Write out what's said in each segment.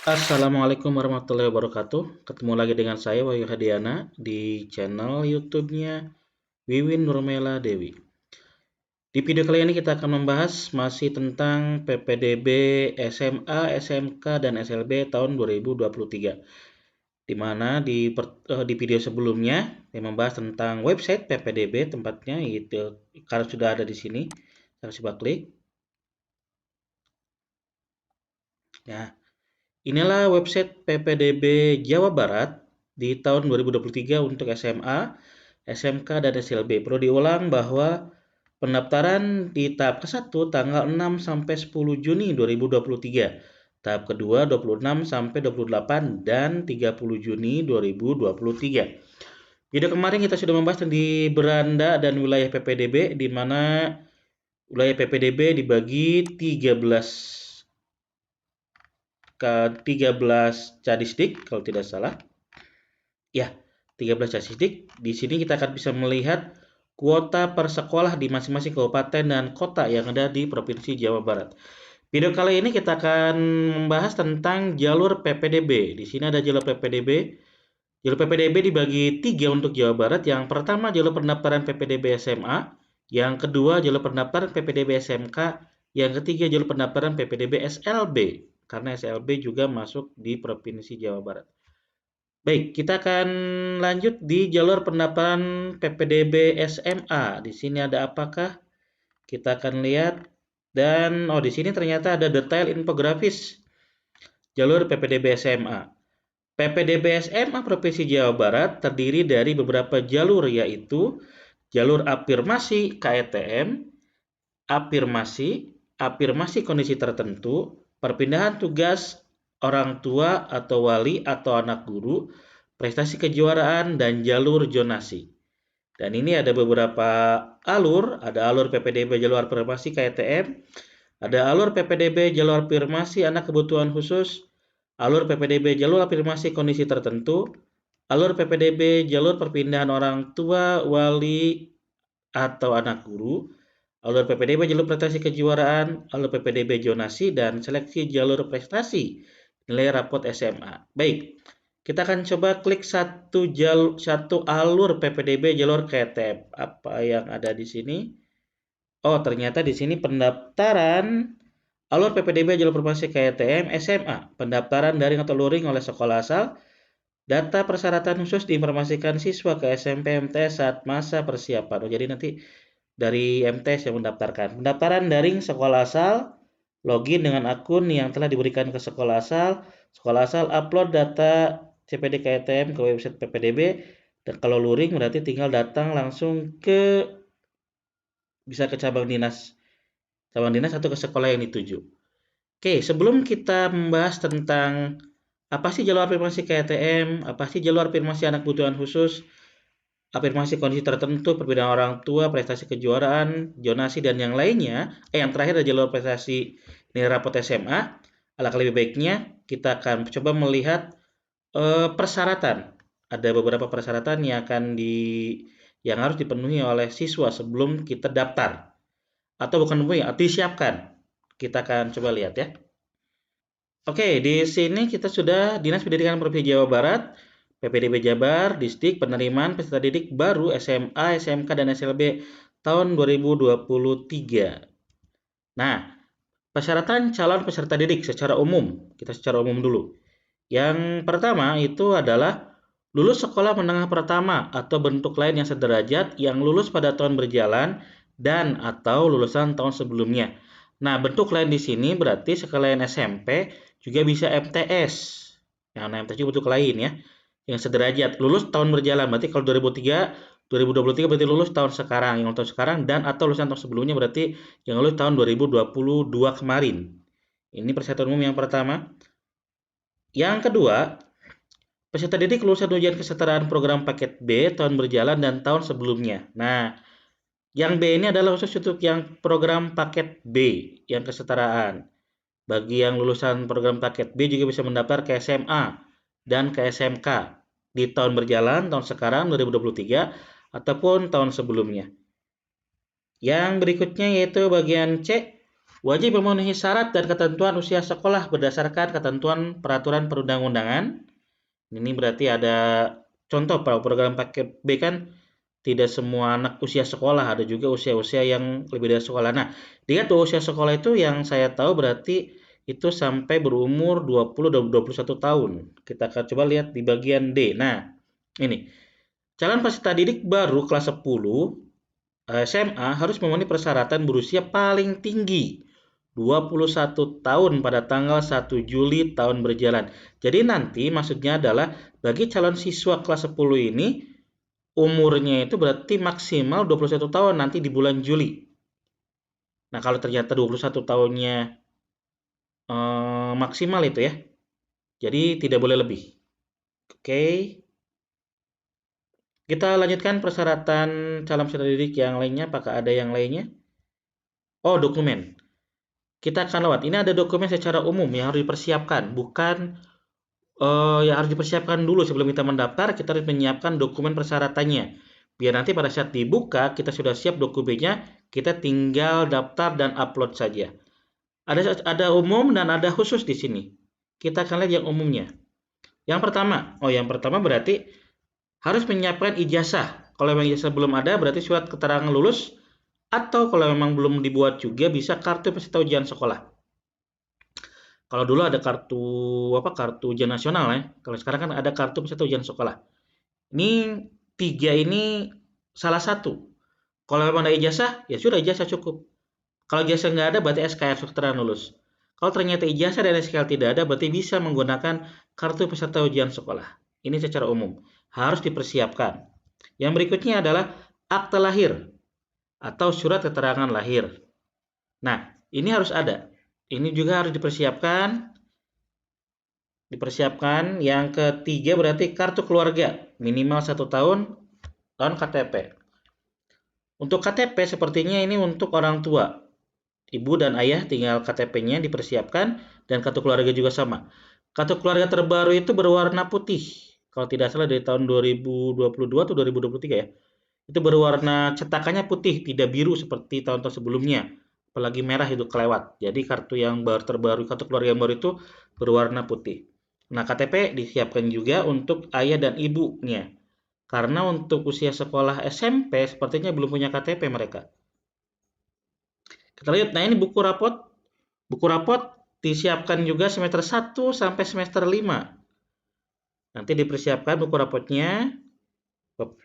Assalamualaikum warahmatullahi wabarakatuh. Ketemu lagi dengan saya Wahyu Hadiana di channel YouTube-nya Wiwin Nurmela Dewi. Di video kali ini kita akan membahas masih tentang PPDB SMA, SMK, dan SLB tahun 2023. Di mana di video sebelumnya yang membahas tentang website PPDB tempatnya itu kalau sudah ada di sini, saya coba klik. Ya, inilah website PPDB Jawa Barat di tahun 2023 untuk SMA, SMK, dan SLB. Perlu diulang bahwa pendaftaran di tahap ke-1 tanggal 6 sampai 10 Juni 2023. Tahap kedua 26 sampai 28 dan 30 Juni 2023. Video kemarin kita sudah membahas di beranda dan wilayah PPDB di mana wilayah PPDB dibagi 13 cadisdik kalau tidak salah. Ya, 13 cadisdik. Di sini kita akan bisa melihat kuota per sekolah di masing-masing kabupaten dan kota yang ada di Provinsi Jawa Barat. Video kali ini kita akan membahas tentang jalur PPDB. Di sini ada jalur PPDB. Jalur PPDB dibagi 3 untuk Jawa Barat. Yang pertama jalur pendaftaran PPDB SMA, yang kedua jalur pendaftaran PPDB SMK, yang ketiga jalur pendaftaran PPDB SLB. Karena SLB juga masuk di Provinsi Jawa Barat. Baik, kita akan lanjut di jalur pendaftaran PPDB SMA. Di sini ada apakah? Kita akan lihat dan di sini ternyata ada detail infografis jalur PPDB SMA. PPDB SMA Provinsi Jawa Barat terdiri dari beberapa jalur yaitu jalur afirmasi KETM, afirmasi kondisi tertentu, perpindahan tugas orang tua atau wali atau anak guru, prestasi kejuaraan, dan jalur zonasi. Dan ini ada beberapa alur, ada alur PPDB jalur afirmasi KTM, ada alur PPDB jalur afirmasi anak kebutuhan khusus, alur PPDB jalur afirmasi kondisi tertentu, alur PPDB jalur perpindahan orang tua, wali, atau anak guru, alur PPDB jalur prestasi kejuaraan, alur PPDB zonasi, dan seleksi jalur prestasi nilai rapot SMA. Baik, kita akan coba klik satu alur PPDB jalur KTM. Apa yang ada di sini? Oh, ternyata di sini pendaftaran alur PPDB jalur informasi KTM SMA. Pendaftaran daring atau luring oleh sekolah asal. Data persyaratan khusus diinformasikan siswa ke SMP MTS saat masa persiapan. Oh, jadi nanti dari MTS yang mendaftarkan. Pendaftaran daring sekolah asal, login dengan akun yang telah diberikan ke sekolah asal upload data CPD KTM ke website PPDB, dan kalau luring berarti tinggal datang langsung bisa ke cabang dinas atau ke sekolah yang dituju. Oke, sebelum kita membahas tentang apa sih jalur afirmasi KTM, apa sih jalur afirmasi anak kebutuhan khusus, afirmasi kondisi tertentu, perbedaan orang tua, prestasi kejuaraan, zonasi, dan yang lainnya. Yang terakhir adalah jalur prestasi nilai rapot SMA. Alangkah lebih baiknya kita akan coba melihat persyaratan. Ada beberapa persyaratan yang harus dipenuhi oleh siswa sebelum kita daftar. Atau bukan dipenuhi, disiapkan. Kita akan coba lihat ya. Oke, di sini kita sudah Dinas Pendidikan Provinsi Jawa Barat, PPDB Jabar, Distrik Penerimaan Peserta Didik Baru SMA, SMK, dan SLB tahun 2023. Nah, persyaratan calon peserta didik secara umum. Kita secara umum dulu. Yang pertama itu adalah lulus sekolah menengah pertama atau bentuk lain yang sederajat yang lulus pada tahun berjalan dan atau lulusan tahun sebelumnya. Nah, bentuk lain di sini berarti sekalian SMP juga bisa MTS. Yang MTS juga bentuk lain ya. Yang sederajat lulus tahun berjalan berarti kalau 2023 berarti lulus tahun sekarang, yang tahun sekarang dan atau lulusan tahun sebelumnya berarti yang lulus tahun 2022 kemarin. Ini persyaratan umum yang pertama. Yang kedua, peserta didik lulusan ujian kesetaraan program paket B tahun berjalan dan tahun sebelumnya. Nah, yang B ini adalah khusus untuk yang program paket B, yang kesetaraan. Bagi yang lulusan program paket B juga bisa mendaftar ke SMA dan ke SMK di tahun berjalan, tahun sekarang 2023, ataupun tahun sebelumnya. Yang berikutnya yaitu bagian C, Wajib memenuhi syarat dan ketentuan usia sekolah berdasarkan ketentuan peraturan perundang-undangan. Ini berarti ada contoh program paket B kan tidak semua anak usia sekolah, ada juga usia-usia yang lebih dari sekolah. Nah, dia tuh usia sekolah itu yang saya tahu berarti itu sampai berumur 20 dan 21 tahun. Kita akan coba lihat di bagian D. Nah, ini. Calon peserta didik baru kelas 10 SMA harus memenuhi persyaratan berusia paling tinggi 21 tahun pada tanggal 1 Juli tahun berjalan. Jadi nanti maksudnya adalah bagi calon siswa kelas 10 ini umurnya itu berarti maksimal 21 tahun nanti di bulan Juli. Nah, kalau ternyata 21 tahunnya maksimal itu ya. Jadi tidak boleh lebih. Oke. Kita lanjutkan persyaratan calon peserta didik yang lainnya. Apakah ada yang lainnya? Oh, dokumen. Kita akan lewat. Ini ada dokumen secara umum yang harus dipersiapkan, bukan yang harus dipersiapkan dulu sebelum kita mendaftar. Kita harus menyiapkan dokumen persyaratannya. Biar nanti pada saat dibuka kita sudah siap dokumennya, kita tinggal daftar dan upload saja. Ada umum dan ada khusus di sini. Kita akan lihat yang umumnya. Yang pertama berarti harus menyiapkan ijazah. Kalau memang ijazah belum ada, berarti surat keterangan lulus, atau kalau memang belum dibuat juga bisa kartu peserta ujian sekolah. Kalau dulu ada kartu ujian nasional ya. Kalau sekarang kan ada kartu peserta ujian sekolah. Ini tiga ini salah satu. Kalau memang ada ijazah, ya sudah ijazah cukup. Kalau ijazah nggak ada, berarti SKL surat keterangan lulus. Kalau ternyata ijazah dan SKL tidak ada, berarti bisa menggunakan kartu peserta ujian sekolah. Ini secara umum harus dipersiapkan. Yang berikutnya adalah akte lahir atau surat keterangan lahir. Nah, ini harus ada. Ini juga harus dipersiapkan. Yang ketiga berarti kartu keluarga minimal 1 tahun dan KTP. Untuk KTP sepertinya ini untuk orang tua. Ibu dan ayah tinggal KTP-nya dipersiapkan dan kartu keluarga juga sama. Kartu keluarga terbaru itu berwarna putih. Kalau tidak salah dari tahun 2022 atau 2023 ya. Itu berwarna cetakannya putih, tidak biru seperti tahun-tahun sebelumnya. Apalagi merah itu kelewat. Jadi kartu yang terbaru, kartu keluarga yang baru itu berwarna putih. Nah, KTP disiapkan juga untuk ayah dan ibunya. Karena untuk usia sekolah SMP sepertinya belum punya KTP mereka. Kita lihat, nah ini buku rapot. Buku rapot disiapkan juga semester 1 sampai semester 5. Nanti dipersiapkan buku rapotnya.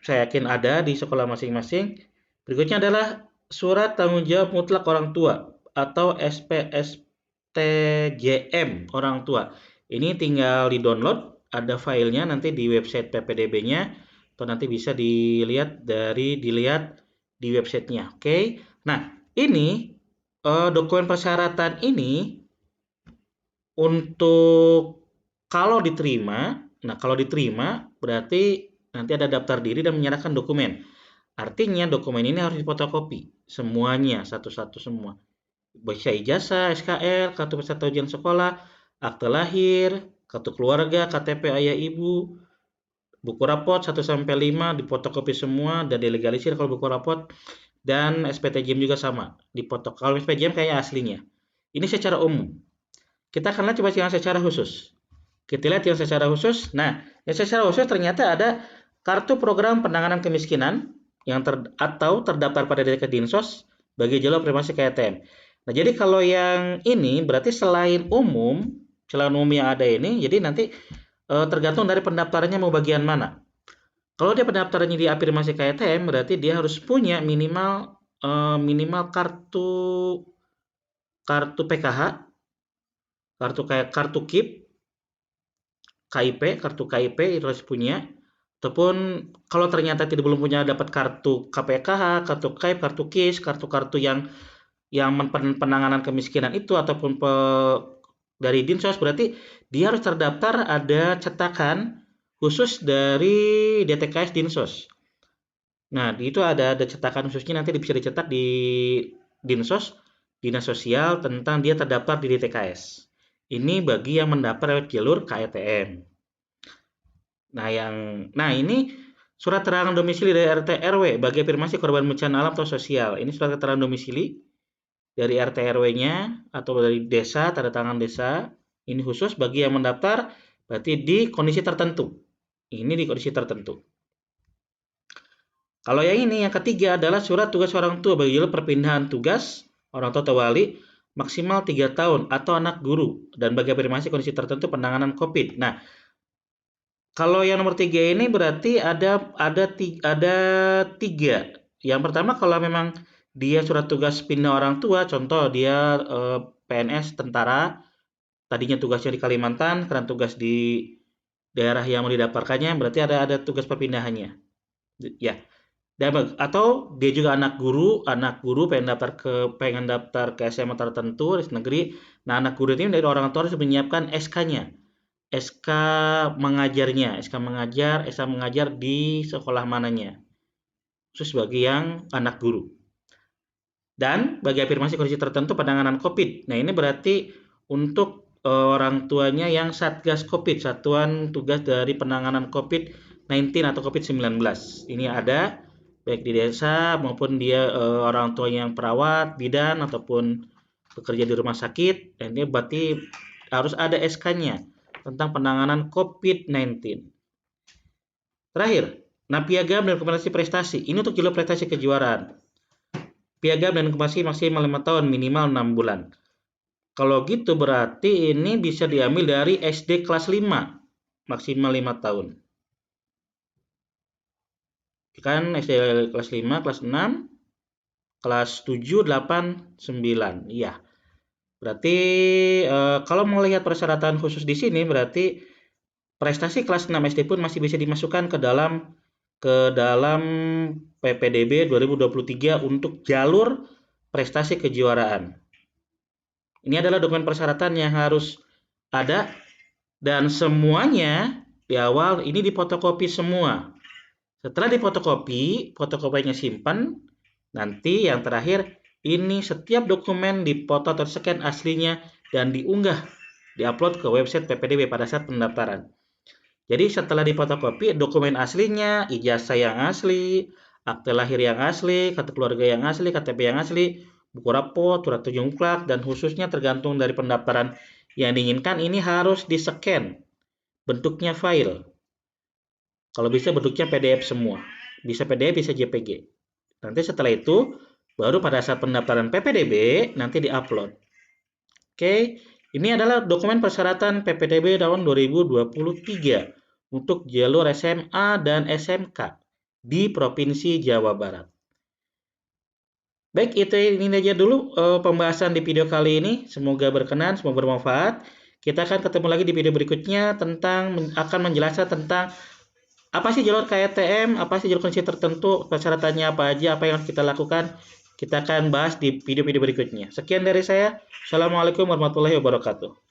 Saya yakin ada di sekolah masing-masing. Berikutnya adalah surat tanggung jawab mutlak orang tua atau SPSTJM orang tua. Ini tinggal di-download, ada filenya nanti di website PPDB-nya atau nanti bisa dilihat di websitenya. Oke. Nah, ini dokumen persyaratan ini untuk kalau diterima. Nah, kalau diterima berarti nanti ada daftar diri dan menyerahkan dokumen. Artinya dokumen ini harus difotokopi semuanya, satu-satu semua. Bisa ijazah, SKL, kartu peserta ujian sekolah, akte lahir, kartu keluarga, KTP ayah ibu, buku rapot 1 sampai 5 difotokopi semua dan dilegalisir kalau buku rapot, dan SPTJM juga sama, dipoto. Kalau SPTJM kayak aslinya. Ini secara umum. Kita akan lihat coba yang secara khusus. Kita lihat yang secara khusus. Nah, yang secara khusus ternyata ada kartu program penanganan kemiskinan yang atau terdaftar pada DKK Dinsos bagi jalur privasi KTM. Nah, jadi kalau yang ini berarti selain umum yang ada ini, jadi nanti tergantung dari pendaftarannya mau bagian mana. Kalau dia pendaftarannya di afirmasi KTM, berarti dia harus punya minimal kartu PKH, kartu KIP, kartu KIP itu harus punya. Ataupun kalau ternyata belum punya dapat kartu KPKH, kartu KIP, kartu KIS, kartu-kartu yang penanganan kemiskinan itu ataupun dari Dinsos, berarti dia harus terdaftar ada cetakan khusus dari DTKS Dinsos. Nah, itu ada cetakan khususnya nanti bisa dicetak di Dinsos, Dinas Sosial tentang dia terdaftar di DTKS. Ini bagi yang mendaftar lewat jalur KETM. Nah ini surat keterangan domisili dari RT RW bagi afirmasi korban bencana alam atau sosial. Ini surat keterangan domisili dari RT RW-nya atau dari desa, tanda tangan desa. Ini khusus bagi yang mendaftar, berarti di kondisi tertentu. Ini di kondisi tertentu. Kalau yang ini, yang ketiga adalah surat tugas orang tua bagi jalur perpindahan tugas orang tua atau wali maksimal 3 tahun atau anak guru dan bagi afirmasi kondisi tertentu penanganan COVID. Nah, kalau yang nomor 3 ini berarti ada tiga. Yang pertama kalau memang dia surat tugas pindah orang tua, contoh dia PNS tentara, tadinya tugasnya di Kalimantan, karena tugas di daerah yang mau didaftarkannya, berarti ada tugas perpindahannya. Ya, atau dia juga anak guru pengen daftar ke SMA tertentu di negeri. Nah, anak guru ini dari orang tua harus menyiapkan SK-nya. SK mengajar di sekolah mananya. Khusus bagi yang anak guru. Dan bagi afirmasi kondisi tertentu penanganan COVID. Nah, ini berarti untuk orang tuanya yang Satgas COVID, Satuan Tugas dari Penanganan COVID-19 atau COVID-19. Ini ada baik di desa maupun dia orang tuanya yang perawat, bidan ataupun bekerja di rumah sakit. Dan ini berarti harus ada SK-nya tentang penanganan COVID-19. Terakhir, nah piagam dan dokumentasi prestasi. Ini untuk jalur prestasi kejuaraan. Piagam dan dokumentasi maksimal 5 tahun, minimal 6 bulan. Kalau gitu berarti ini bisa diambil dari SD kelas 5, maksimal 5 tahun. Kan SD kelas 5, kelas 6, kelas 7, 8, 9. Iya. Berarti kalau melihat persyaratan khusus di sini berarti prestasi kelas 6 SD pun masih bisa dimasukkan ke dalam PPDB 2023 untuk jalur prestasi kejuaraan. Ini adalah dokumen persyaratan yang harus ada dan semuanya di awal ini difotokopi semua. Setelah difotokopi, fotokopinya simpan. Nanti yang terakhir ini setiap dokumen dipoto atau scan aslinya dan diunggah, diupload ke website PPDB pada saat pendaftaran. Jadi setelah difotokopi dokumen aslinya, ijazah yang asli, akte lahir yang asli, kartu keluarga yang asli, KTP yang asli, buku rapot, surat tunjuk mutlak, dan khususnya tergantung dari pendaftaran yang diinginkan ini harus di-scan. Bentuknya file. Kalau bisa bentuknya PDF semua. Bisa PDF, bisa JPG. Nanti setelah itu, baru pada saat pendaftaran PPDB, nanti di-upload. Oke. Ini adalah dokumen persyaratan PPDB tahun 2023 untuk jalur SMA dan SMK di Provinsi Jawa Barat. Baik, ini aja dulu pembahasan di video kali ini. Semoga berkenan, semoga bermanfaat. Kita akan ketemu lagi di video berikutnya akan menjelaskan tentang apa sih jalur KTM, apa sih jalur kondisi tertentu, persyaratannya apa aja, apa yang harus kita lakukan. Kita akan bahas di video-video berikutnya. Sekian dari saya. Assalamualaikum warahmatullahi wabarakatuh.